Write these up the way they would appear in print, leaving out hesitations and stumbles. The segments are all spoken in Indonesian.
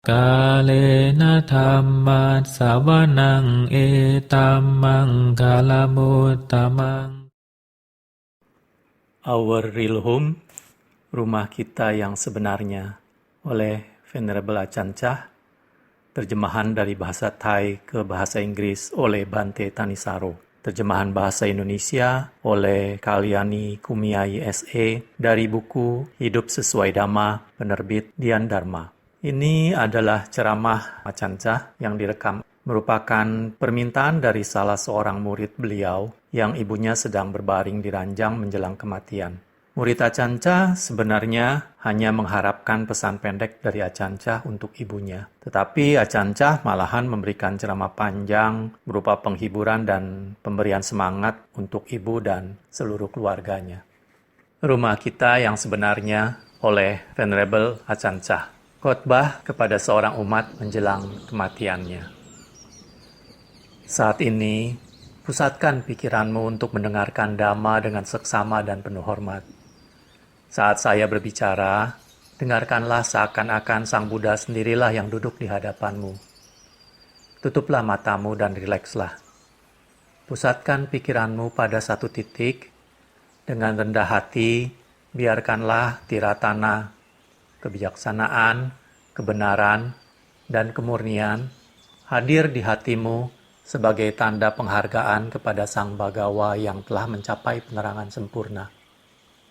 Kalena dhammat sawanang etammang kalamutamang. Our Real Home, Rumah Kita Yang Sebenarnya, oleh Venerable Ajahn Chah, terjemahan dari bahasa Thai ke bahasa Inggris oleh Bante Thanissaro, terjemahan bahasa Indonesia oleh Kalyani Kumiai S.E. dari buku Hidup Sesuai Dhamma, penerbit Dian Dharma. Ini adalah ceramah Ajahn Chah yang direkam, merupakan permintaan dari salah seorang murid beliau yang ibunya sedang berbaring di ranjang menjelang kematian. Murid Ajahn Chah sebenarnya hanya mengharapkan pesan pendek dari Ajahn Chah untuk ibunya. Tetapi Ajahn Chah malahan memberikan ceramah panjang berupa penghiburan dan pemberian semangat untuk ibu dan seluruh keluarganya. Rumah Kita Yang Sebenarnya oleh Venerable Ajahn Chah. Khotbah kepada seorang umat menjelang kematiannya. Saat ini, pusatkan pikiranmu untuk mendengarkan Dhamma dengan seksama dan penuh hormat. Saat saya berbicara, dengarkanlah seakan-akan Sang Buddha sendirilah yang duduk di hadapanmu. Tutuplah matamu dan rilekslah. Pusatkan pikiranmu pada satu titik. Dengan rendah hati, biarkanlah tiratana, kebijaksanaan, kebenaran, dan kemurnian hadir di hatimu sebagai tanda penghargaan kepada Sang Bhagawa yang telah mencapai penerangan sempurna.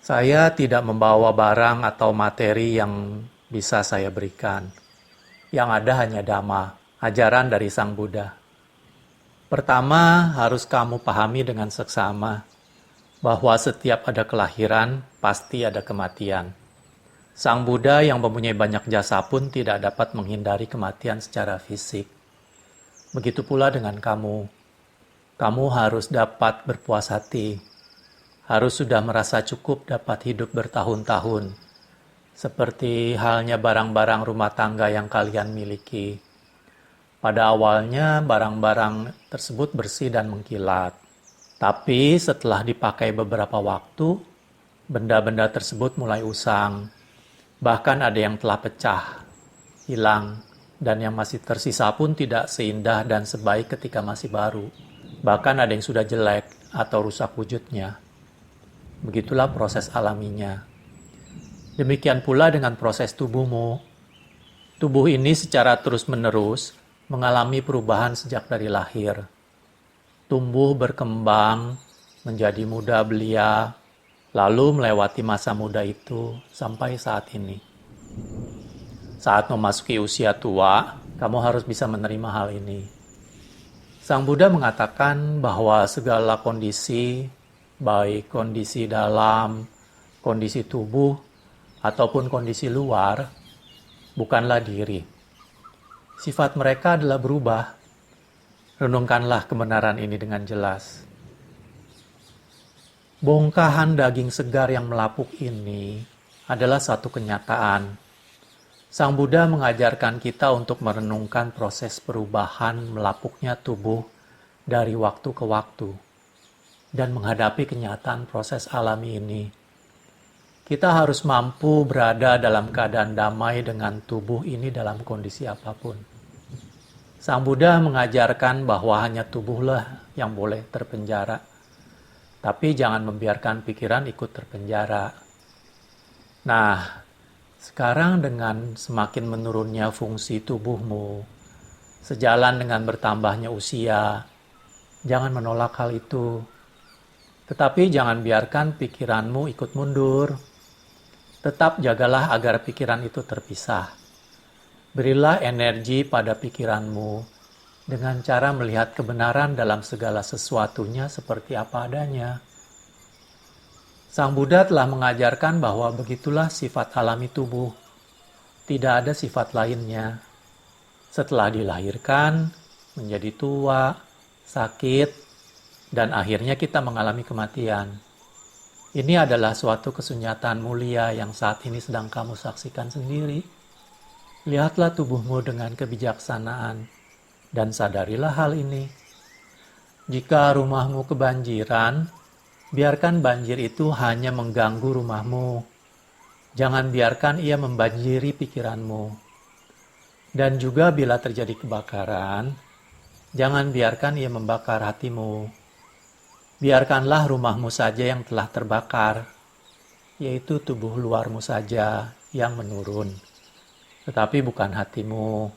Saya tidak membawa barang atau materi yang bisa saya berikan. Yang ada hanya Dhamma, ajaran dari Sang Buddha. Pertama, harus kamu pahami dengan seksama bahwa setiap ada kelahiran, pasti ada kematian. Sang Buddha yang mempunyai banyak jasa pun tidak dapat menghindari kematian secara fisik. Begitu pula dengan kamu. Kamu harus dapat berpuas hati. Harus sudah merasa cukup dapat hidup bertahun-tahun. Seperti halnya barang-barang rumah tangga yang kalian miliki. Pada awalnya barang-barang tersebut bersih dan mengkilat. Tapi setelah dipakai beberapa waktu, benda-benda tersebut mulai usang. Bahkan ada yang telah pecah, hilang, dan yang masih tersisa pun tidak seindah dan sebaik ketika masih baru. Bahkan ada yang sudah jelek atau rusak wujudnya. Begitulah proses alaminya. Demikian pula dengan proses tubuhmu. Tubuh ini secara terus-menerus mengalami perubahan sejak dari lahir. Tumbuh berkembang, menjadi muda belia, lalu melewati masa muda itu sampai saat ini. Saat memasuki usia tua, kamu harus bisa menerima hal ini. Sang Buddha mengatakan bahwa segala kondisi, baik kondisi dalam, kondisi tubuh, ataupun kondisi luar, bukanlah diri. Sifat mereka adalah berubah. Renungkanlah kebenaran ini dengan jelas. Bongkahan daging segar yang melapuk ini adalah satu kenyataan. Sang Buddha mengajarkan kita untuk merenungkan proses perubahan melapuknya tubuh dari waktu ke waktu dan menghadapi kenyataan proses alami ini. Kita harus mampu berada dalam keadaan damai dengan tubuh ini dalam kondisi apapun. Sang Buddha mengajarkan bahwa hanya tubuhlah yang boleh terpenjara. Tapi jangan membiarkan pikiran ikut terpenjara. Nah, sekarang dengan semakin menurunnya fungsi tubuhmu, sejalan dengan bertambahnya usia, jangan menolak hal itu. Tetapi jangan biarkan pikiranmu ikut mundur. Tetap jagalah agar pikiran itu terpisah. Berilah energi pada pikiranmu dengan cara melihat kebenaran dalam segala sesuatunya seperti apa adanya. Sang Buddha telah mengajarkan bahwa begitulah sifat alami tubuh. Tidak ada sifat lainnya. Setelah dilahirkan, menjadi tua, sakit, dan akhirnya kita mengalami kematian. Ini adalah suatu kesunyatan mulia yang saat ini sedang kamu saksikan sendiri. Lihatlah tubuhmu dengan kebijaksanaan. Dan sadarilah hal ini. Jika rumahmu kebanjiran, biarkan banjir itu hanya mengganggu rumahmu. Jangan biarkan ia membanjiri pikiranmu. Dan juga bila terjadi kebakaran, jangan biarkan ia membakar hatimu. Biarkanlah rumahmu saja yang telah terbakar, yaitu tubuh luarmu saja yang menurun, tetapi bukan hatimu.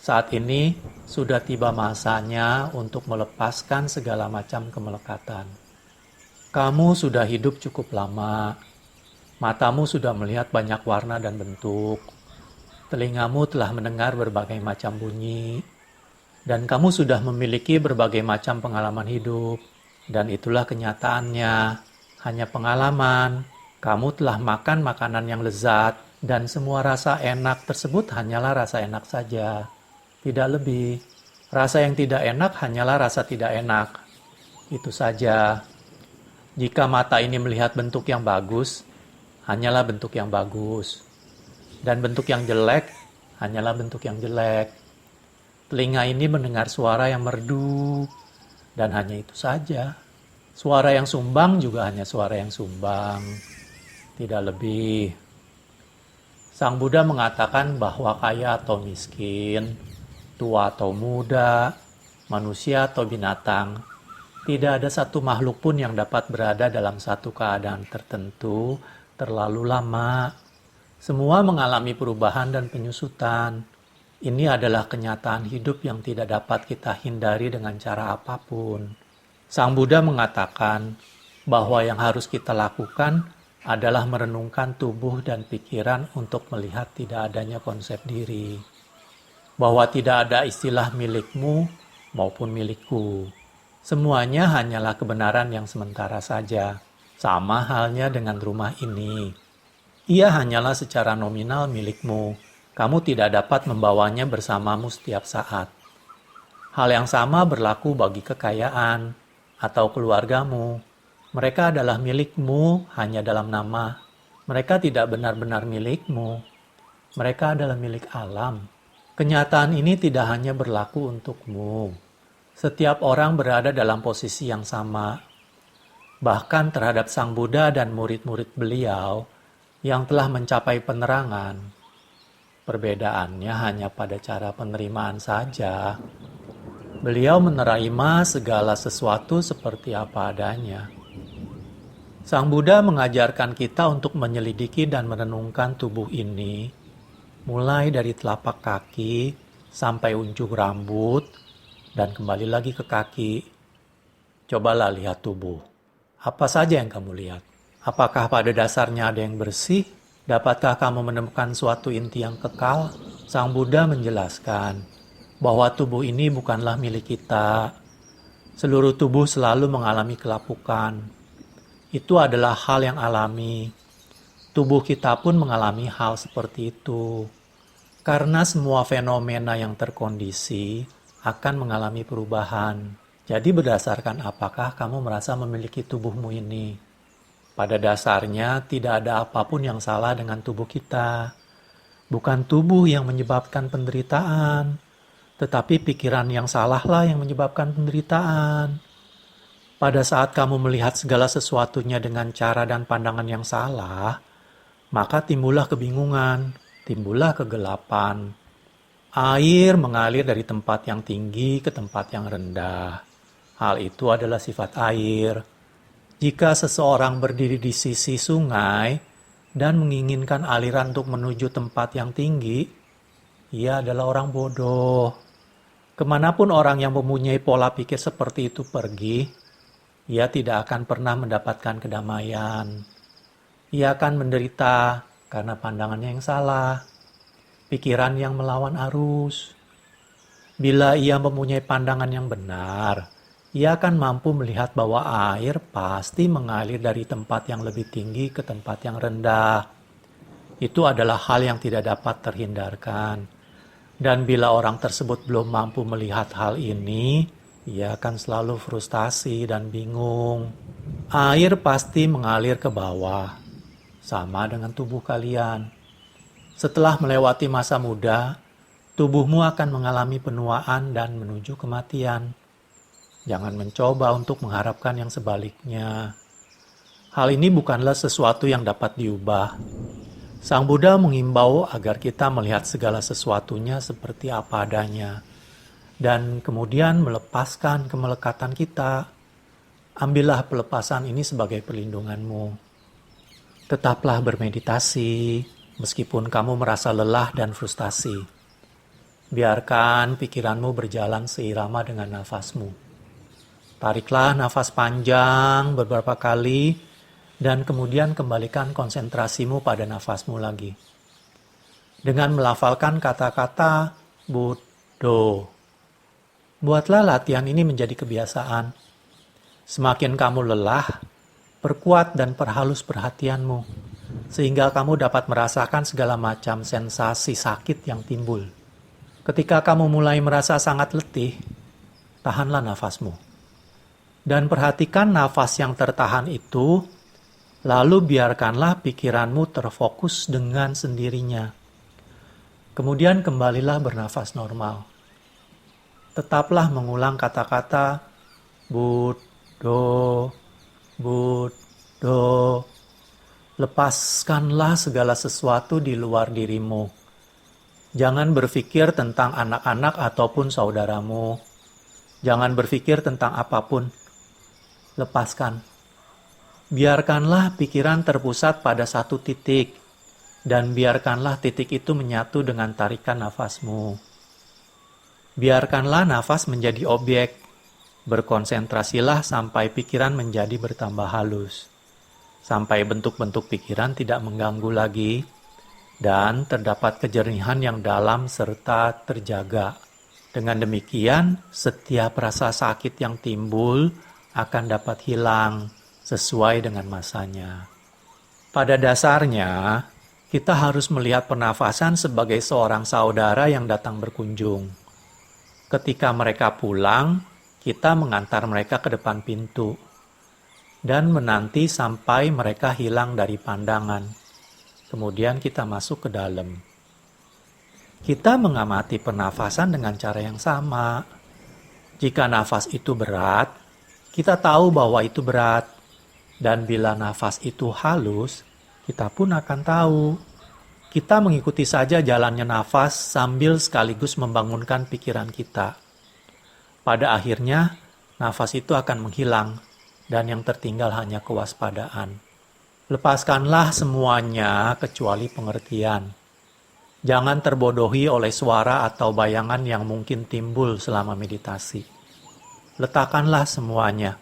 Saat ini sudah tiba masanya untuk melepaskan segala macam kemelekatan. Kamu sudah hidup cukup lama. Matamu sudah melihat banyak warna dan bentuk. Telingamu telah mendengar berbagai macam bunyi. Dan kamu sudah memiliki berbagai macam pengalaman hidup. Dan itulah kenyataannya. Hanya pengalaman. Kamu telah makan makanan yang lezat. Dan semua rasa enak tersebut hanyalah rasa enak saja. Tidak lebih. Rasa yang tidak enak hanyalah rasa tidak enak. Itu saja. Jika mata ini melihat bentuk yang bagus, hanyalah bentuk yang bagus. Dan bentuk yang jelek, hanyalah bentuk yang jelek. Telinga ini mendengar suara yang merdu, dan hanya itu saja. Suara yang sumbang juga hanya suara yang sumbang. Tidak lebih. Sang Buddha mengatakan bahwa kaya atau miskin, tua atau muda, manusia atau binatang, tidak ada satu makhluk pun yang dapat berada dalam satu keadaan tertentu terlalu lama. Semua mengalami perubahan dan penyusutan. Ini adalah kenyataan hidup yang tidak dapat kita hindari dengan cara apapun. Sang Buddha mengatakan bahwa yang harus kita lakukan adalah merenungkan tubuh dan pikiran untuk melihat tidak adanya konsep diri. Bahwa tidak ada istilah milikmu maupun milikku. Semuanya hanyalah kebenaran yang sementara saja. Sama halnya dengan rumah ini. Ia hanyalah secara nominal milikmu. Kamu tidak dapat membawanya bersamamu setiap saat. Hal yang sama berlaku bagi kekayaan atau keluargamu. Mereka adalah milikmu hanya dalam nama. Mereka tidak benar-benar milikmu. Mereka adalah milik alam. Kenyataan ini tidak hanya berlaku untukmu. Setiap orang berada dalam posisi yang sama. Bahkan terhadap Sang Buddha dan murid-murid beliau yang telah mencapai penerangan. Perbedaannya hanya pada cara penerimaan saja. Beliau menerima segala sesuatu seperti apa adanya. Sang Buddha mengajarkan kita untuk menyelidiki dan merenungkan tubuh ini, mulai dari telapak kaki sampai ujung rambut, dan kembali lagi ke kaki. Cobalah lihat tubuh. Apa saja yang kamu lihat? Apakah pada dasarnya ada yang bersih? Dapatkah kamu menemukan suatu inti yang kekal? Sang Buddha menjelaskan bahwa tubuh ini bukanlah milik kita. Seluruh tubuh selalu mengalami kelapukan. Itu adalah hal yang alami. Tubuh kita pun mengalami hal seperti itu. Karena semua fenomena yang terkondisi akan mengalami perubahan. Jadi berdasarkan apakah kamu merasa memiliki tubuhmu ini? Pada dasarnya tidak ada apapun yang salah dengan tubuh kita. Bukan tubuh yang menyebabkan penderitaan, tetapi pikiran yang salahlah yang menyebabkan penderitaan. Pada saat kamu melihat segala sesuatunya dengan cara dan pandangan yang salah, maka timbullah kebingungan, timbullah kegelapan. Air mengalir dari tempat yang tinggi ke tempat yang rendah. Hal itu adalah sifat air. Jika seseorang berdiri di sisi sungai dan menginginkan aliran untuk menuju tempat yang tinggi, ia adalah orang bodoh. Kemanapun orang yang mempunyai pola pikir seperti itu pergi, ia tidak akan pernah mendapatkan kedamaian. Ia akan menderita karena pandangannya yang salah, pikiran yang melawan arus. Bila ia mempunyai pandangan yang benar, ia akan mampu melihat bahwa air pasti mengalir dari tempat yang lebih tinggi ke tempat yang rendah. Itu adalah hal yang tidak dapat terhindarkan. Dan bila orang tersebut belum mampu melihat hal ini, ia akan selalu frustasi dan bingung. Air pasti mengalir ke bawah, sama dengan tubuh kalian. Setelah melewati masa muda, tubuhmu akan mengalami penuaan dan menuju kematian. Jangan mencoba untuk mengharapkan yang sebaliknya. Hal ini bukanlah sesuatu yang dapat diubah. Sang Buddha mengimbau agar kita melihat segala sesuatunya seperti apa adanya, dan kemudian melepaskan kemelekatan kita. Ambillah pelepasan ini sebagai perlindunganmu. Tetaplah bermeditasi, meskipun kamu merasa lelah dan frustasi. Biarkan pikiranmu berjalan seirama dengan nafasmu. Tariklah nafas panjang beberapa kali, dan kemudian kembalikan konsentrasimu pada nafasmu lagi. Dengan melafalkan kata-kata Buddho. Buatlah latihan ini menjadi kebiasaan. Semakin kamu lelah, perkuat dan perhalus perhatianmu, sehingga kamu dapat merasakan segala macam sensasi sakit yang timbul. Ketika kamu mulai merasa sangat letih, tahanlah nafasmu. Dan perhatikan nafas yang tertahan itu, lalu biarkanlah pikiranmu terfokus dengan sendirinya. Kemudian kembalilah bernafas normal. Tetaplah mengulang kata-kata Buddho, Buddho. Lepaskanlah segala sesuatu di luar dirimu. Jangan berpikir tentang anak-anak ataupun saudaramu. Jangan berpikir tentang apapun. Lepaskan. Biarkanlah pikiran terpusat pada satu titik, dan biarkanlah titik itu menyatu dengan tarikan nafasmu. Biarkanlah nafas menjadi objek, berkonsentrasilah sampai pikiran menjadi bertambah halus, sampai bentuk-bentuk pikiran tidak mengganggu lagi, dan terdapat kejernihan yang dalam serta terjaga. Dengan demikian, setiap rasa sakit yang timbul akan dapat hilang, sesuai dengan masanya. Pada dasarnya, kita harus melihat pernafasan sebagai seorang saudara yang datang berkunjung. Ketika mereka pulang, kita mengantar mereka ke depan pintu dan menanti sampai mereka hilang dari pandangan. Kemudian kita masuk ke dalam. Kita mengamati pernafasan dengan cara yang sama. Jika nafas itu berat, kita tahu bahwa itu berat. Dan bila nafas itu halus, kita pun akan tahu. Kita mengikuti saja jalannya nafas sambil sekaligus membangunkan pikiran kita. Pada akhirnya, nafas itu akan menghilang, dan yang tertinggal hanya kewaspadaan. Lepaskanlah semuanya kecuali pengertian. Jangan terbodohi oleh suara atau bayangan yang mungkin timbul selama meditasi. Letakkanlah semuanya.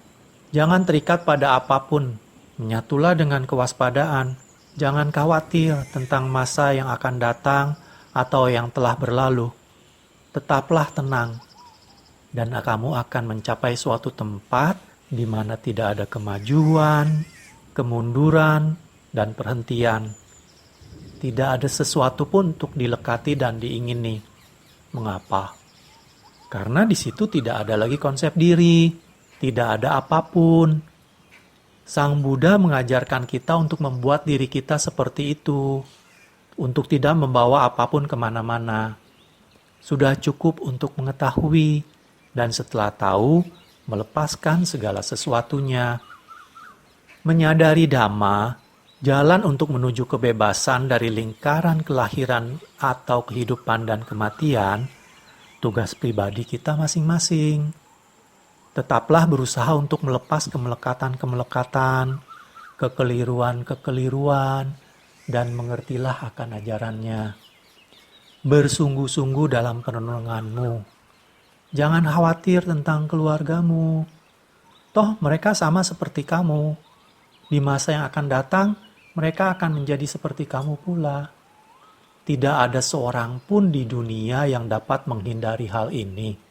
Jangan terikat pada apapun, menyatulah dengan kewaspadaan. Jangan khawatir tentang masa yang akan datang atau yang telah berlalu. Tetaplah tenang, dan kamu akan mencapai suatu tempat di mana tidak ada kemajuan, kemunduran, dan perhentian. Tidak ada sesuatu pun untuk dilekati dan diingini. Mengapa? Karena di situ tidak ada lagi konsep diri. Tidak ada apapun. Sang Buddha mengajarkan kita untuk membuat diri kita seperti itu, untuk tidak membawa apapun kemana-mana. Sudah cukup untuk mengetahui, dan setelah tahu, melepaskan segala sesuatunya. Menyadari Dhamma, jalan untuk menuju kebebasan dari lingkaran kelahiran atau kehidupan dan kematian, tugas pribadi kita masing-masing. Tetaplah berusaha untuk melepas kemelekatan-kemelekatan, kekeliruan-kekeliruan, dan mengertilah akan ajarannya. Bersungguh-sungguh dalam perenunganmu. Jangan khawatir tentang keluargamu. Toh mereka sama seperti kamu. Di masa yang akan datang, mereka akan menjadi seperti kamu pula. Tidak ada seorang pun di dunia yang dapat menghindari hal ini.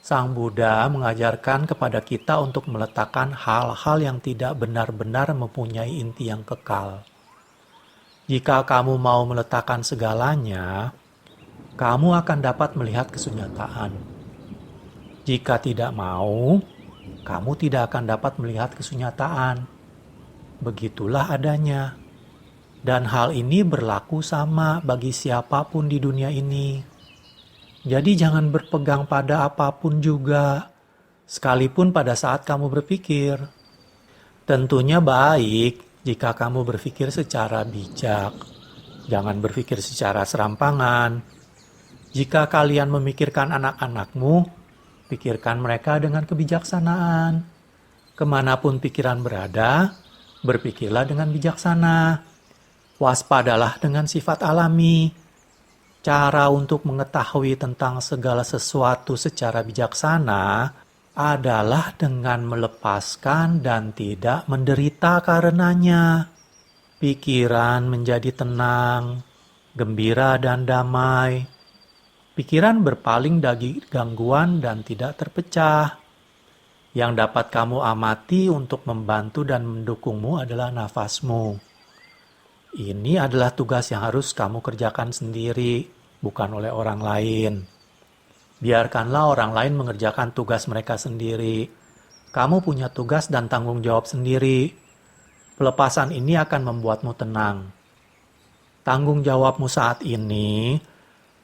Sang Buddha mengajarkan kepada kita untuk meletakkan hal-hal yang tidak benar-benar mempunyai inti yang kekal. Jika kamu mau meletakkan segalanya, kamu akan dapat melihat kesunyataan. Jika tidak mau, kamu tidak akan dapat melihat kesunyataan. Begitulah adanya. Dan hal ini berlaku sama bagi siapapun di dunia ini. Jadi jangan berpegang pada apapun juga, sekalipun pada saat kamu berpikir. Tentunya baik jika kamu berpikir secara bijak. Jangan berpikir secara serampangan. Jika kalian memikirkan anak-anakmu, pikirkan mereka dengan kebijaksanaan. Kemanapun pikiran berada, berpikirlah dengan bijaksana. Waspadalah dengan sifat alami. Cara untuk mengetahui tentang segala sesuatu secara bijaksana adalah dengan melepaskan dan tidak menderita karenanya. Pikiran menjadi tenang, gembira dan damai. Pikiran berpaling dari gangguan dan tidak terpecah. Yang dapat kamu amati untuk membantu dan mendukungmu adalah nafasmu. Ini adalah tugas yang harus kamu kerjakan sendiri, bukan oleh orang lain. Biarkanlah orang lain mengerjakan tugas mereka sendiri. Kamu punya tugas dan tanggung jawab sendiri. Pelepasan ini akan membuatmu tenang. Tanggung jawabmu saat ini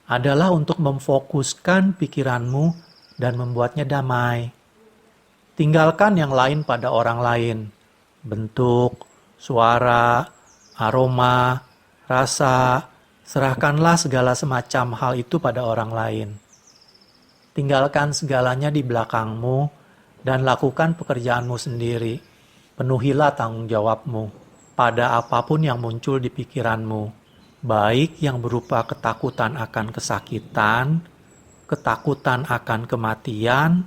adalah untuk memfokuskan pikiranmu dan membuatnya damai. Tinggalkan yang lain pada orang lain. Bentuk, suara, aroma, rasa, serahkanlah segala semacam hal itu pada orang lain. Tinggalkan segalanya di belakangmu dan lakukan pekerjaanmu sendiri. Penuhilah tanggung jawabmu pada apapun yang muncul di pikiranmu, baik yang berupa ketakutan akan kesakitan, ketakutan akan kematian,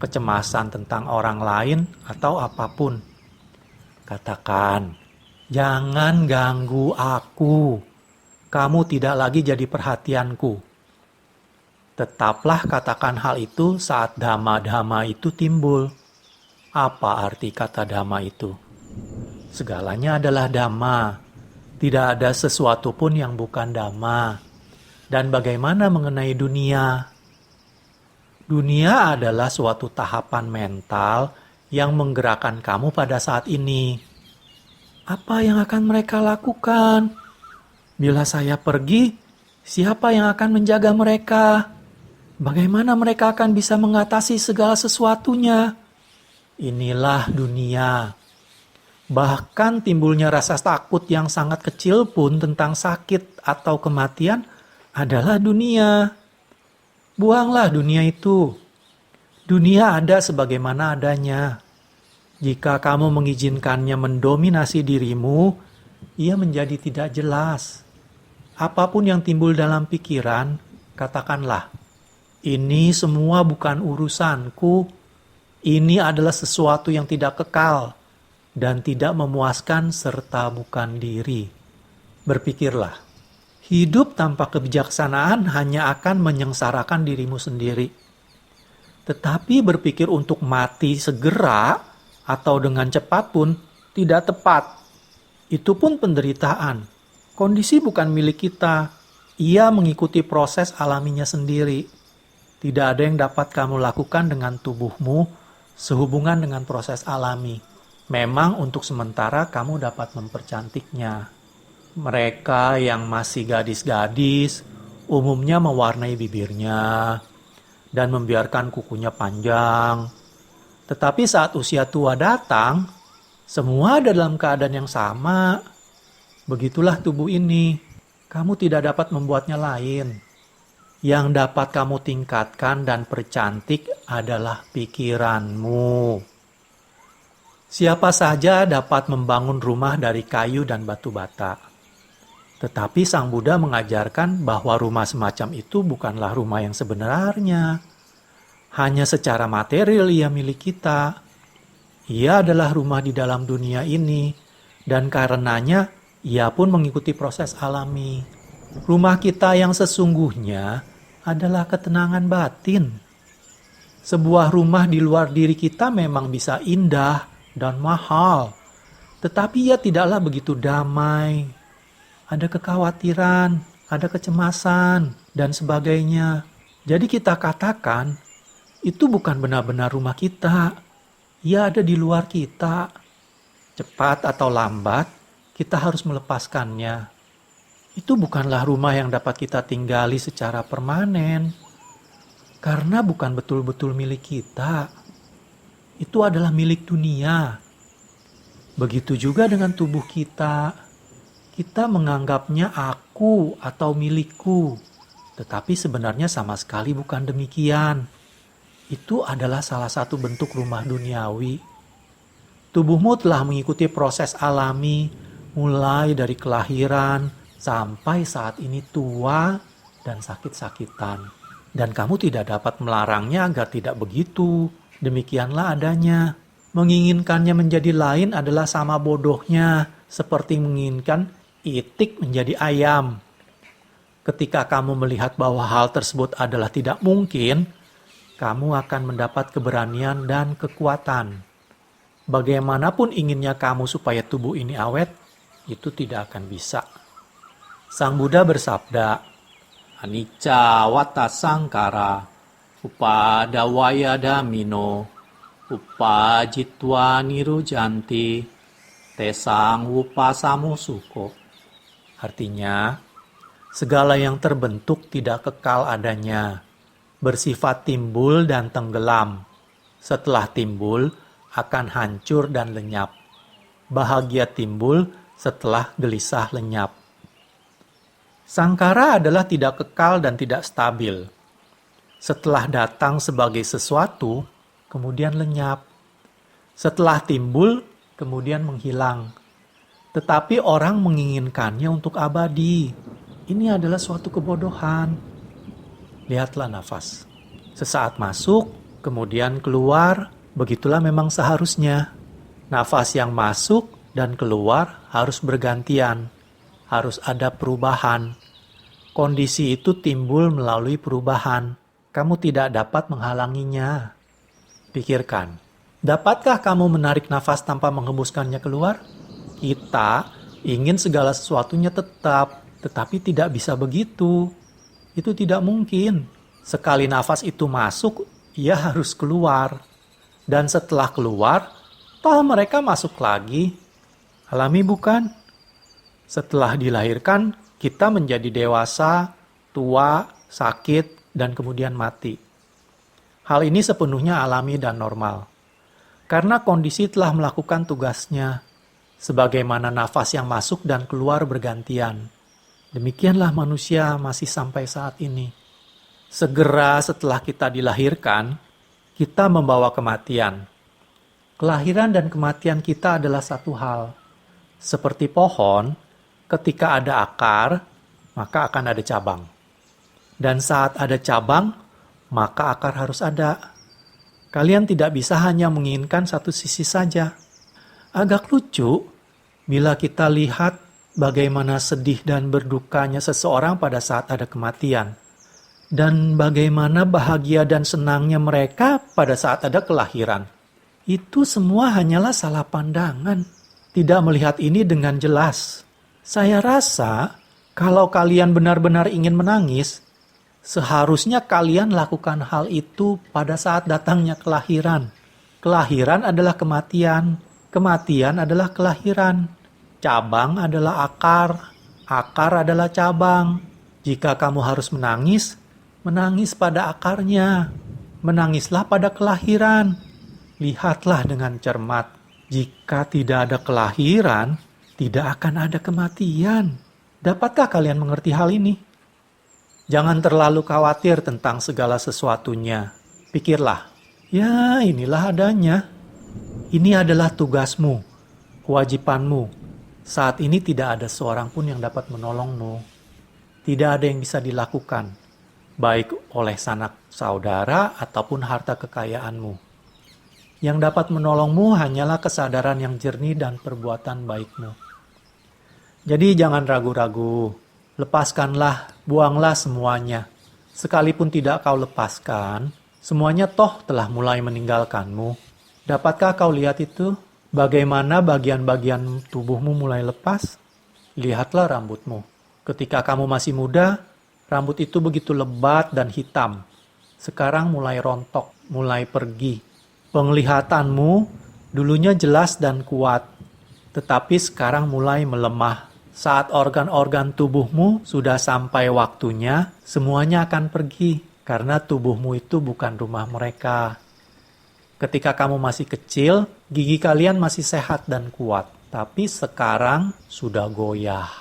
kecemasan tentang orang lain, atau apapun. Katakan, "Jangan ganggu aku. Kamu tidak lagi jadi perhatianku." Tetaplah katakan hal itu saat dhamma-dhamma itu timbul. Apa arti kata dhamma itu? Segalanya adalah dhamma. Tidak ada sesuatu pun yang bukan dhamma. Dan bagaimana mengenai dunia? Dunia adalah suatu tahapan mental yang menggerakkan kamu pada saat ini. Apa yang akan mereka lakukan? Bila saya pergi, siapa yang akan menjaga mereka? Bagaimana mereka akan bisa mengatasi segala sesuatunya? Inilah dunia. Bahkan timbulnya rasa takut yang sangat kecil pun tentang sakit atau kematian adalah dunia. Buanglah dunia itu. Dunia ada sebagaimana adanya. Jika kamu mengizinkannya mendominasi dirimu, ia menjadi tidak jelas. Apapun yang timbul dalam pikiran, katakanlah, "Ini semua bukan urusanku. Ini adalah sesuatu yang tidak kekal dan tidak memuaskan serta bukan diri." Berpikirlah, hidup tanpa kebijaksanaan hanya akan menyengsarakan dirimu sendiri. Tetapi berpikir untuk mati segera atau dengan cepat pun tidak tepat. Itu pun penderitaan. Kondisi bukan milik kita. Ia mengikuti proses alaminya sendiri. Tidak ada yang dapat kamu lakukan dengan tubuhmu sehubungan dengan proses alami. Memang untuk sementara kamu dapat mempercantiknya. Mereka yang masih gadis-gadis umumnya mewarnai bibirnya dan membiarkan kukunya panjang. Tetapi saat usia tua datang, semua ada dalam keadaan yang sama. Begitulah tubuh ini. Kamu tidak dapat membuatnya lain. Yang dapat kamu tingkatkan dan percantik adalah pikiranmu. Siapa saja dapat membangun rumah dari kayu dan batu bata. Tetapi Sang Buddha mengajarkan bahwa rumah semacam itu bukanlah rumah yang sebenarnya. Hanya secara material ia milik kita. Ia adalah rumah di dalam dunia ini, dan karenanya ia pun mengikuti proses alami. Rumah kita yang sesungguhnya adalah ketenangan batin. Sebuah rumah di luar diri kita memang bisa indah dan mahal, tetapi ia tidaklah begitu damai. Ada kekhawatiran, ada kecemasan, dan sebagainya. Jadi kita katakan, itu bukan benar-benar rumah kita. Ia ada di luar kita. Cepat atau lambat, kita harus melepaskannya. Itu bukanlah rumah yang dapat kita tinggali secara permanen. Karena bukan betul-betul milik kita. Itu adalah milik dunia. Begitu juga dengan tubuh kita. Kita menganggapnya aku atau milikku. Tetapi sebenarnya sama sekali bukan demikian. Itu adalah salah satu bentuk rumah duniawi. Tubuhmu telah mengikuti proses alami, mulai dari kelahiran sampai saat ini tua dan sakit-sakitan. Dan kamu tidak dapat melarangnya agar tidak begitu. Demikianlah adanya. Menginginkannya menjadi lain adalah sama bodohnya, seperti menginginkan itik menjadi ayam. Ketika kamu melihat bahwa hal tersebut adalah tidak mungkin, kamu akan mendapat keberanian dan kekuatan. Bagaimanapun inginnya kamu supaya tubuh ini awet, itu tidak akan bisa. Sang Buddha bersabda, Anicca wata sangkara, upadawaya damino, upajitwa nirujanti, tesang upasamu suko. Artinya, segala yang terbentuk tidak kekal adanya, bersifat timbul dan tenggelam. Setelah timbul, akan hancur dan lenyap. Bahagia timbul setelah gelisah lenyap. Sangkara adalah tidak kekal dan tidak stabil. Setelah datang sebagai sesuatu, kemudian lenyap. Setelah timbul, kemudian menghilang. Tetapi orang menginginkannya untuk abadi. Ini adalah suatu kebodohan. Lihatlah nafas. Sesaat masuk, kemudian keluar, begitulah memang seharusnya. Nafas yang masuk dan keluar harus bergantian. Harus ada perubahan. Kondisi itu timbul melalui perubahan. Kamu tidak dapat menghalanginya. Pikirkan, dapatkah kamu menarik nafas tanpa menghembuskannya keluar? Kita ingin segala sesuatunya tetap, tetapi tidak bisa begitu. Itu tidak mungkin. Sekali nafas itu masuk, ia harus keluar. Dan setelah keluar, toh mereka masuk lagi. Alami bukan? Setelah dilahirkan, kita menjadi dewasa, tua, sakit, dan kemudian mati. Hal ini sepenuhnya alami dan normal. Karena kondisi telah melakukan tugasnya, sebagaimana nafas yang masuk dan keluar bergantian. Demikianlah manusia masih sampai saat ini. Segera setelah kita dilahirkan, kita membawa kematian. Kelahiran dan kematian kita adalah satu hal. Seperti pohon, ketika ada akar, maka akan ada cabang. Dan saat ada cabang, maka akar harus ada. Kalian tidak bisa hanya menginginkan satu sisi saja. Agak lucu, bila kita lihat bagaimana sedih dan berdukanya seseorang pada saat ada kematian. Dan bagaimana bahagia dan senangnya mereka pada saat ada kelahiran. Itu semua hanyalah salah pandangan. Tidak melihat ini dengan jelas. Saya rasa, kalau kalian benar-benar ingin menangis, seharusnya kalian lakukan hal itu pada saat datangnya kelahiran. Kelahiran adalah kematian. Kematian adalah kelahiran. Cabang adalah akar. Akar adalah cabang. Jika kamu harus menangis, menangis pada akarnya. Menangislah pada kelahiran. Lihatlah dengan cermat. Jika tidak ada kelahiran, tidak akan ada kematian. Dapatkah kalian mengerti hal ini? Jangan terlalu khawatir tentang segala sesuatunya. Pikirlah, ya inilah adanya. Ini adalah tugasmu, kewajibanmu. Saat ini tidak ada seorang pun yang dapat menolongmu. Tidak ada yang bisa dilakukan, baik oleh sanak saudara ataupun harta kekayaanmu. Yang dapat menolongmu hanyalah kesadaran yang jernih dan perbuatan baikmu. Jadi jangan ragu-ragu, lepaskanlah, buanglah semuanya. Sekalipun tidak kau lepaskan, semuanya toh telah mulai meninggalkanmu. Dapatkah kau lihat itu? Bagaimana bagian-bagian tubuhmu mulai lepas? Lihatlah rambutmu. Ketika kamu masih muda, rambut itu begitu lebat dan hitam. Sekarang mulai rontok, mulai pergi. Penglihatanmu dulunya jelas dan kuat, tetapi sekarang mulai melemah. Saat organ-organ tubuhmu sudah sampai waktunya, semuanya akan pergi, karena tubuhmu itu bukan rumah mereka. Ketika kamu masih kecil, gigi kalian masih sehat dan kuat, tapi sekarang sudah goyah.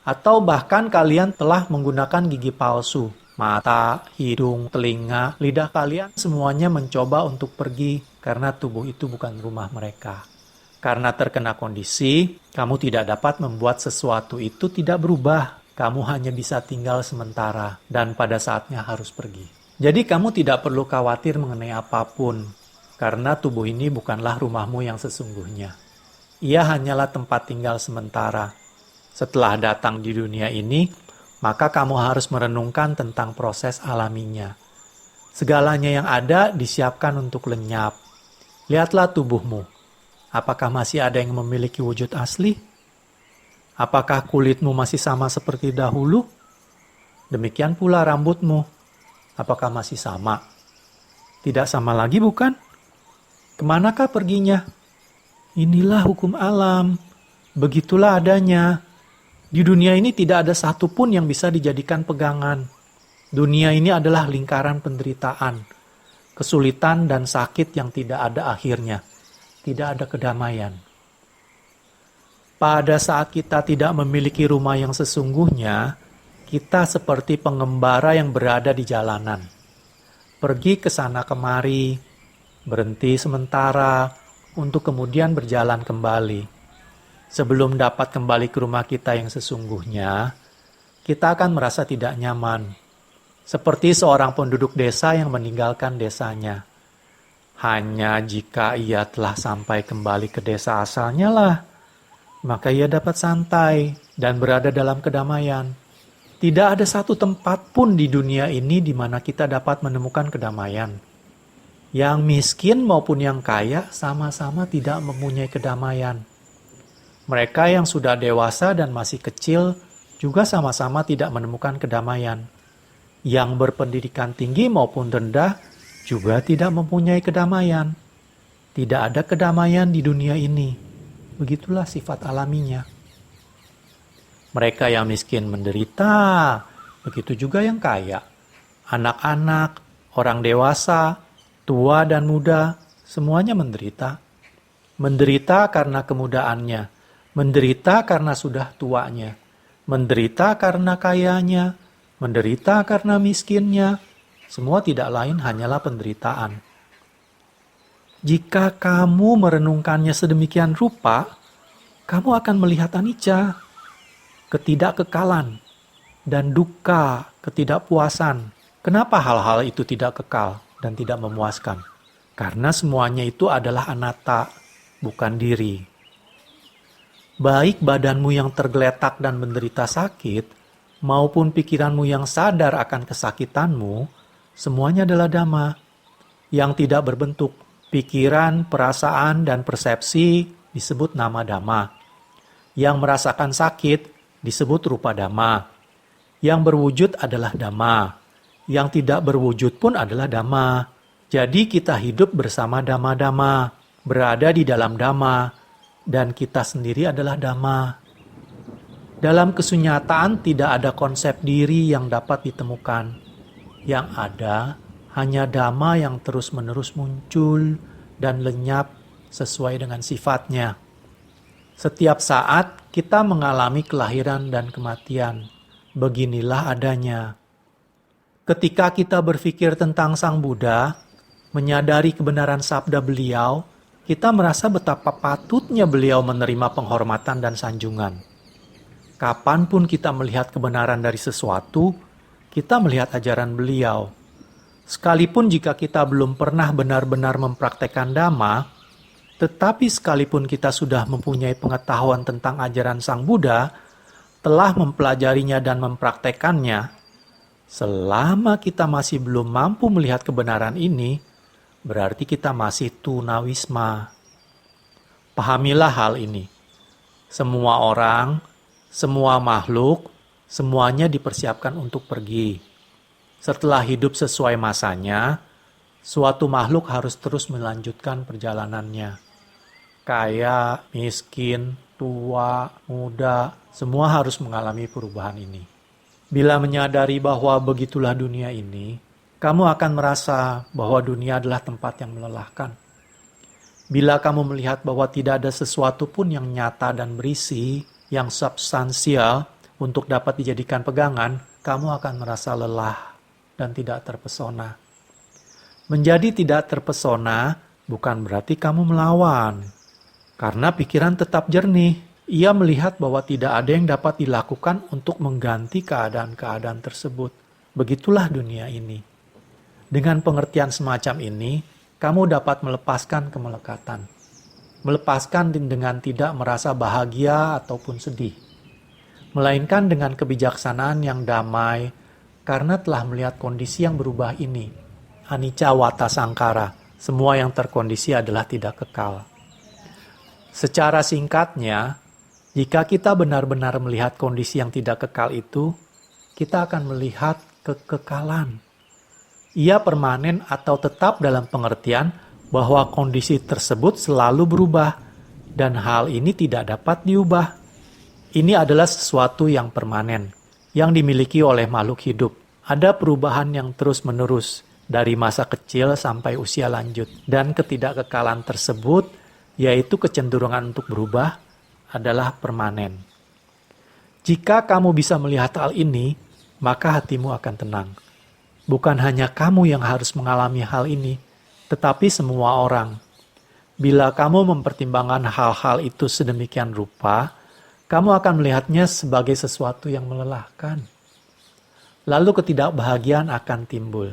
Atau bahkan kalian telah menggunakan gigi palsu. Mata, hidung, telinga, lidah kalian semuanya mencoba untuk pergi karena tubuh itu bukan rumah mereka. Karena terkena kondisi, kamu tidak dapat membuat sesuatu itu tidak berubah. Kamu hanya bisa tinggal sementara dan pada saatnya harus pergi. Jadi kamu tidak perlu khawatir mengenai apapun, karena tubuh ini bukanlah rumahmu yang sesungguhnya. Ia hanyalah tempat tinggal sementara. Setelah datang di dunia ini, maka kamu harus merenungkan tentang proses alaminya. Segalanya yang ada disiapkan untuk lenyap. Lihatlah tubuhmu. Apakah masih ada yang memiliki wujud asli? Apakah kulitmu masih sama seperti dahulu? Demikian pula rambutmu. Apakah masih sama? Tidak sama lagi, bukan? Kemanakah perginya? Inilah hukum alam. Begitulah adanya. Di dunia ini tidak ada satupun yang bisa dijadikan pegangan. Dunia ini adalah lingkaran penderitaan, kesulitan dan sakit yang tidak ada akhirnya. Tidak ada kedamaian. Pada saat kita tidak memiliki rumah yang sesungguhnya, kita seperti pengembara yang berada di jalanan. Pergi ke sana kemari, berhenti sementara, untuk kemudian berjalan kembali. Sebelum dapat kembali ke rumah kita yang sesungguhnya, kita akan merasa tidak nyaman. Seperti seorang penduduk desa yang meninggalkan desanya. Hanya jika ia telah sampai kembali ke desa asalnya lah, maka ia dapat santai dan berada dalam kedamaian. Tidak ada satu tempat pun di dunia ini di mana kita dapat menemukan kedamaian. Yang miskin maupun yang kaya sama-sama tidak mempunyai kedamaian. Mereka yang sudah dewasa dan masih kecil juga sama-sama tidak menemukan kedamaian. Yang berpendidikan tinggi maupun rendah juga tidak mempunyai kedamaian. Tidak ada kedamaian di dunia ini. Begitulah sifat alaminya. Mereka yang miskin menderita, begitu juga yang kaya. Anak-anak, orang dewasa, tua dan muda, semuanya menderita. Menderita karena kemudaannya. Menderita karena sudah tuanya, menderita karena kayanya, menderita karena miskinnya, semua tidak lain hanyalah penderitaan. Jika kamu merenungkannya sedemikian rupa, kamu akan melihat anicca, ketidakkekalan, dan dukkha, ketidakpuasan. Kenapa hal-hal itu tidak kekal dan tidak memuaskan? Karena semuanya itu adalah anatta, bukan diri. Baik badanmu yang tergeletak dan menderita sakit, maupun pikiranmu yang sadar akan kesakitanmu, semuanya adalah dhamma yang tidak berbentuk. Pikiran, perasaan, dan persepsi disebut nama dhamma. Yang merasakan sakit disebut rupa dhamma. Yang berwujud adalah dhamma. Yang tidak berwujud pun adalah dhamma. Jadi kita hidup bersama dhamma-dhamma, berada di dalam dhamma, dan kita sendiri adalah dhamma. Dalam kesunyataan tidak ada konsep diri yang dapat ditemukan. Yang ada hanya dhamma yang terus-menerus muncul dan lenyap sesuai dengan sifatnya. Setiap saat kita mengalami kelahiran dan kematian. Beginilah adanya. Ketika kita berpikir tentang Sang Buddha, menyadari kebenaran sabda beliau, kita merasa betapa patutnya beliau menerima penghormatan dan sanjungan. Kapanpun kita melihat kebenaran dari sesuatu, kita melihat ajaran beliau. Sekalipun jika kita belum pernah benar-benar mempraktekkan Dhamma, tetapi sekalipun kita sudah mempunyai pengetahuan tentang ajaran Sang Buddha, telah mempelajarinya dan mempraktekannya, selama kita masih belum mampu melihat kebenaran ini, berarti kita masih tunawisma. Pahamilah hal ini. Semua orang, semua makhluk, semuanya dipersiapkan untuk pergi. Setelah hidup sesuai masanya, suatu makhluk harus terus melanjutkan perjalanannya. Kaya, miskin, tua, muda, semua harus mengalami perubahan ini. Bila menyadari bahwa begitulah dunia ini, kamu akan merasa bahwa dunia adalah tempat yang melelahkan. Bila kamu melihat bahwa tidak ada sesuatu pun yang nyata dan berisi, yang substansial, untuk dapat dijadikan pegangan, kamu akan merasa lelah dan tidak terpesona. Menjadi tidak terpesona bukan berarti kamu melawan, karena pikiran tetap jernih. Ia melihat bahwa tidak ada yang dapat dilakukan untuk mengganti keadaan-keadaan tersebut. Begitulah dunia ini. Dengan pengertian semacam ini, kamu dapat melepaskan kemelekatan. Melepaskan dengan tidak merasa bahagia ataupun sedih. Melainkan dengan kebijaksanaan yang damai, karena telah melihat kondisi yang berubah ini. Anicca wata sangkara, semua yang terkondisi adalah tidak kekal. Secara singkatnya, jika kita benar-benar melihat kondisi yang tidak kekal itu, kita akan melihat kekekalan. Ia permanen atau tetap dalam pengertian bahwa kondisi tersebut selalu berubah, dan hal ini tidak dapat diubah. Ini adalah sesuatu yang permanen, yang dimiliki oleh makhluk hidup. Ada perubahan yang terus-menerus, dari masa kecil sampai usia lanjut. Dan ketidakkekalan tersebut, yaitu kecenderungan untuk berubah, adalah permanen. Jika kamu bisa melihat hal ini, maka hatimu akan tenang. Bukan hanya kamu yang harus mengalami hal ini, tetapi semua orang. Bila kamu mempertimbangkan hal-hal itu sedemikian rupa, kamu akan melihatnya sebagai sesuatu yang melelahkan. Lalu ketidakbahagiaan akan timbul.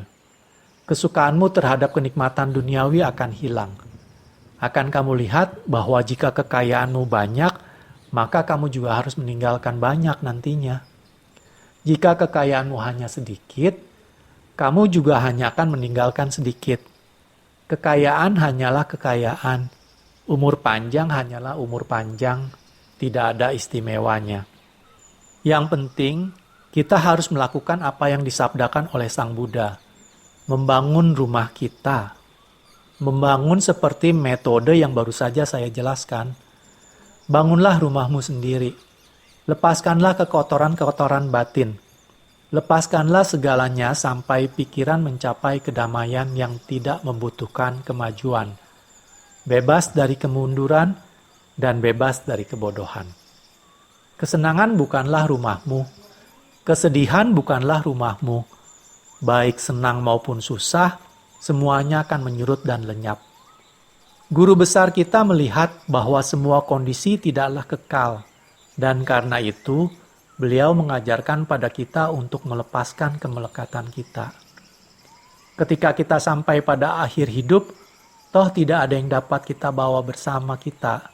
Kesukaanmu terhadap kenikmatan duniawi akan hilang. Akan kamu lihat bahwa jika kekayaanmu banyak, maka kamu juga harus meninggalkan banyak nantinya. Jika kekayaanmu hanya sedikit, kamu juga hanya akan meninggalkan sedikit. Kekayaan hanyalah kekayaan. Umur panjang hanyalah umur panjang. Tidak ada istimewanya. Yang penting, kita harus melakukan apa yang disabdakan oleh Sang Buddha. Membangun rumah kita. Membangun seperti metode yang baru saja saya jelaskan. Bangunlah rumahmu sendiri. Lepaskanlah kekotoran-kekotoran batin. Lepaskanlah segalanya sampai pikiran mencapai kedamaian yang tidak membutuhkan kemajuan. Bebas dari kemunduran dan bebas dari kebodohan. Kesenangan bukanlah rumahmu. Kesedihan bukanlah rumahmu. Baik senang maupun susah, semuanya akan menyurut dan lenyap. Guru besar kita melihat bahwa semua kondisi tidaklah kekal, dan karena itu, beliau mengajarkan pada kita untuk melepaskan kemelekatan kita. Ketika kita sampai pada akhir hidup, toh tidak ada yang dapat kita bawa bersama kita.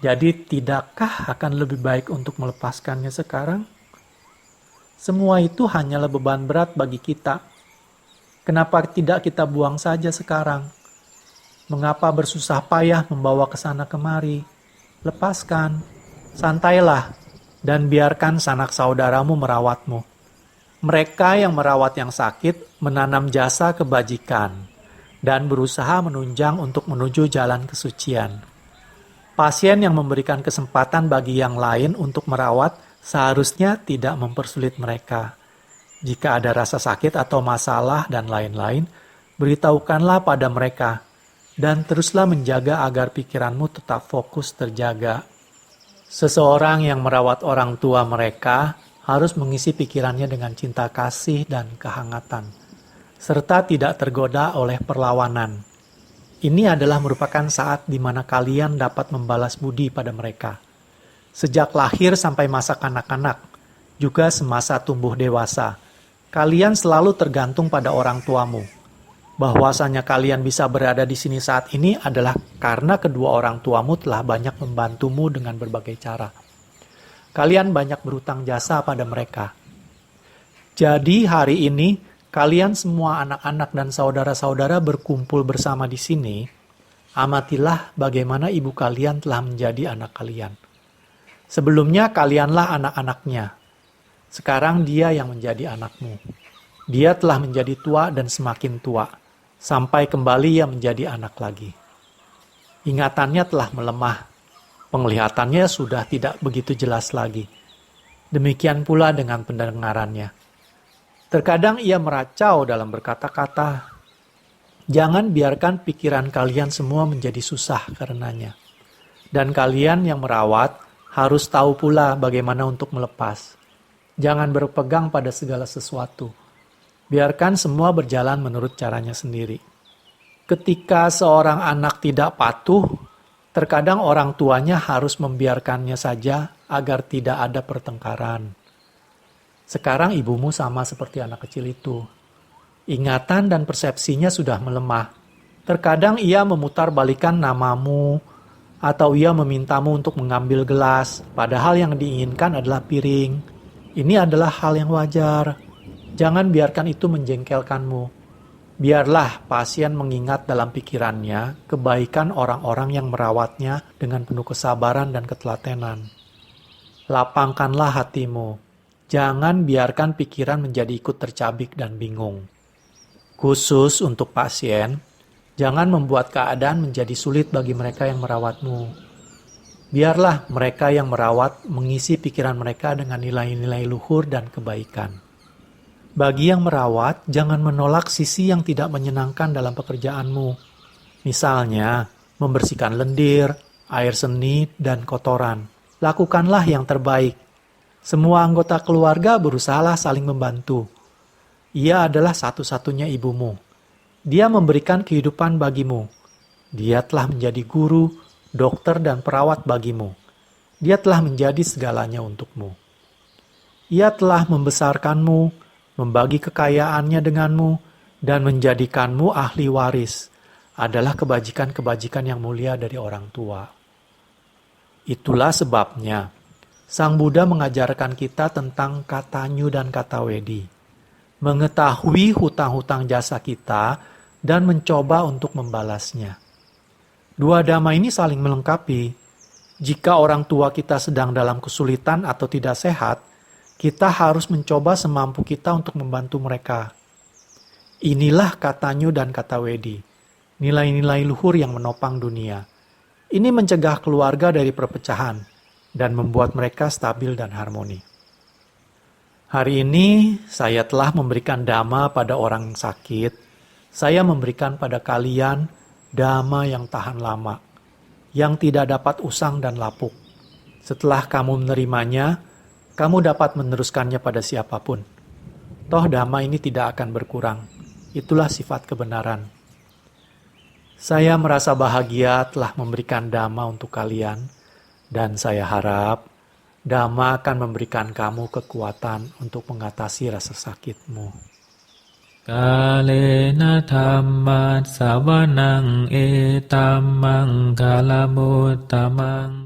Jadi tidakkah akan lebih baik untuk melepaskannya sekarang? Semua itu hanyalah beban berat bagi kita. Kenapa tidak kita buang saja sekarang? Mengapa bersusah payah membawa ke sana kemari? Lepaskan, santailah, dan biarkan sanak saudaramu merawatmu. Mereka yang merawat yang sakit menanam jasa kebajikan dan berusaha menunjang untuk menuju jalan kesucian. Pasien yang memberikan kesempatan bagi yang lain untuk merawat seharusnya tidak mempersulit mereka. Jika ada rasa sakit atau masalah dan lain-lain, beritahukanlah pada mereka. Dan teruslah menjaga agar pikiranmu tetap fokus terjaga. Seseorang yang merawat orang tua mereka harus mengisi pikirannya dengan cinta kasih dan kehangatan, serta tidak tergoda oleh perlawanan. Ini adalah merupakan saat di mana kalian dapat membalas budi pada mereka. Sejak lahir sampai masa kanak-kanak, juga semasa tumbuh dewasa, kalian selalu tergantung pada orang tuamu. Bahwasanya kalian bisa berada di sini saat ini adalah karena kedua orang tuamu telah banyak membantumu dengan berbagai cara. Kalian banyak berutang jasa pada mereka. Jadi hari ini, kalian semua anak-anak dan saudara-saudara berkumpul bersama di sini. Amatilah bagaimana ibu kalian telah menjadi anak kalian. Sebelumnya kalianlah anak-anaknya. Sekarang dia yang menjadi anakmu. Dia telah menjadi tua dan semakin tua. Sampai kembali ia menjadi anak lagi. Ingatannya telah melemah. Penglihatannya sudah tidak begitu jelas lagi. Demikian pula dengan pendengarannya. Terkadang ia meracau dalam berkata-kata. Jangan biarkan pikiran kalian semua menjadi susah karenanya. Dan kalian yang merawat harus tahu pula bagaimana untuk melepas. Jangan berpegang pada segala sesuatu. Biarkan semua berjalan menurut caranya sendiri. Ketika seorang anak tidak patuh, terkadang orang tuanya harus membiarkannya saja agar tidak ada pertengkaran. Sekarang ibumu sama seperti anak kecil itu. Ingatan dan persepsinya sudah melemah. Terkadang ia memutarbalikkan namamu, atau ia memintamu untuk mengambil gelas, padahal yang diinginkan adalah piring. Ini adalah hal yang wajar. Jangan biarkan itu menjengkelkanmu. Biarlah pasien mengingat dalam pikirannya kebaikan orang-orang yang merawatnya dengan penuh kesabaran dan ketelatenan. Lapangkanlah hatimu. Jangan biarkan pikiran menjadi ikut tercabik dan bingung. Khusus untuk pasien, jangan membuat keadaan menjadi sulit bagi mereka yang merawatmu. Biarlah mereka yang merawat mengisi pikiran mereka dengan nilai-nilai luhur dan kebaikan. Bagi yang merawat, jangan menolak sisi yang tidak menyenangkan dalam pekerjaanmu. Misalnya, membersihkan lendir, air seni, dan kotoran. Lakukanlah yang terbaik. Semua anggota keluarga berusahalah saling membantu. Ia adalah satu-satunya ibumu. Dia memberikan kehidupan bagimu. Dia telah menjadi guru, dokter, dan perawat bagimu. Dia telah menjadi segalanya untukmu. Ia telah membesarkanmu, membagi kekayaannya denganmu, dan menjadikanmu ahli waris. Adalah kebajikan-kebajikan yang mulia dari orang tua. Itulah sebabnya Sang Buddha mengajarkan kita tentang kata nyu dan kata wedi. Mengetahui hutang-hutang jasa kita dan mencoba untuk membalasnya. Dua dhamma ini saling melengkapi. Jika orang tua kita sedang dalam kesulitan atau tidak sehat, kita harus mencoba semampu kita untuk membantu mereka. Inilah kata nyu dan kata wedi, nilai-nilai luhur yang menopang dunia. Ini mencegah keluarga dari perpecahan dan membuat mereka stabil dan harmoni. Hari ini saya telah memberikan dhamma pada orang sakit. Saya memberikan pada kalian dhamma yang tahan lama, yang tidak dapat usang dan lapuk. Setelah kamu menerimanya, kamu dapat meneruskannya pada siapapun. Toh dhamma ini tidak akan berkurang. Itulah sifat kebenaran. Saya merasa bahagia telah memberikan dhamma untuk kalian, dan saya harap dhamma akan memberikan kamu kekuatan untuk mengatasi rasa sakitmu. Kalena dhamma savanang etammang kalamutamang